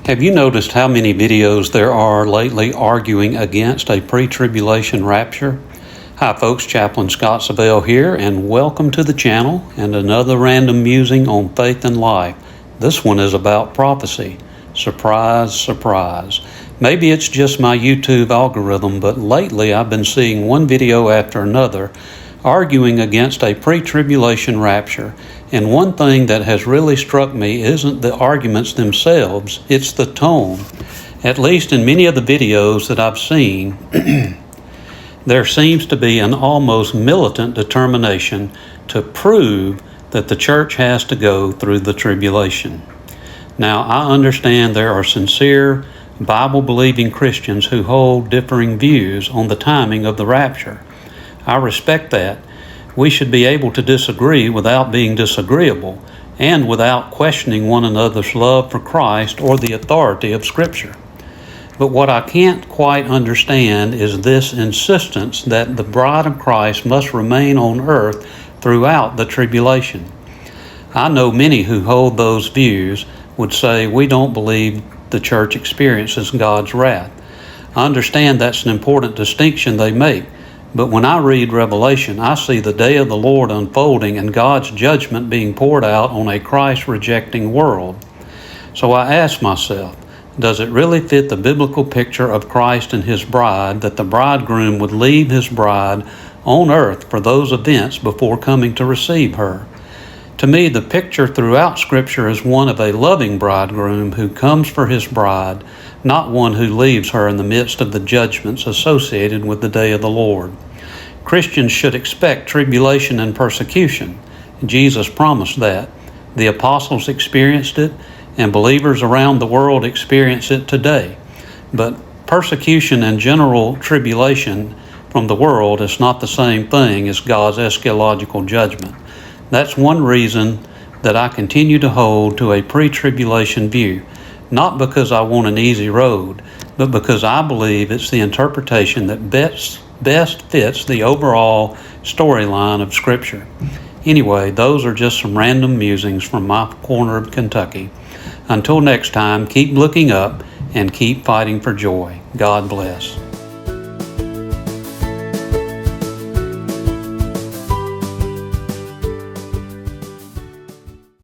Have you noticed how many videos there are lately arguing against a pre-tribulation rapture? Hi folks, Chaplain Scott Savelle here, and welcome to the channel and another random musing on faith and life. This one is about prophecy. Surprise, surprise. Maybe it's just my YouTube algorithm, but lately I've been seeing one video after another arguing against a pre-tribulation rapture. And one thing that has really struck me isn't the arguments themselves, it's the tone. At least in many of the videos that I've seen, there seems to be an almost militant determination to prove that the church has to go through the tribulation. Now, I understand there are sincere, Bible-believing Christians who hold differing views on the timing of the rapture. I respect that. We should be able to disagree without being disagreeable and without questioning one another's love for Christ or the authority of Scripture. But what I can't quite understand is this insistence that the bride of Christ must remain on earth throughout the tribulation. I know many who hold those views would say we don't believe the church experiences God's wrath. I understand that's an important distinction they make, but when I read Revelation, I see the day of the Lord unfolding and God's judgment being poured out on a Christ-rejecting world. So I ask myself, does it really fit the biblical picture of Christ and His bride that the bridegroom would leave His bride on earth for those events before coming to receive her? To me, the picture throughout Scripture is one of a loving bridegroom who comes for his bride, not one who leaves her in the midst of the judgments associated with the day of the Lord. Christians should expect tribulation and persecution. Jesus promised that. The apostles experienced it, and believers around the world experience it today. But persecution and general tribulation from the world is not the same thing as God's eschatological judgment. That's one reason that I continue to hold to a pre-tribulation view, not because I want an easy road, but because I believe it's the interpretation that best fits the overall storyline of Scripture. Anyway, those are just some random musings from my corner of Kentucky. Until next time, keep looking up and keep fighting for joy. God bless.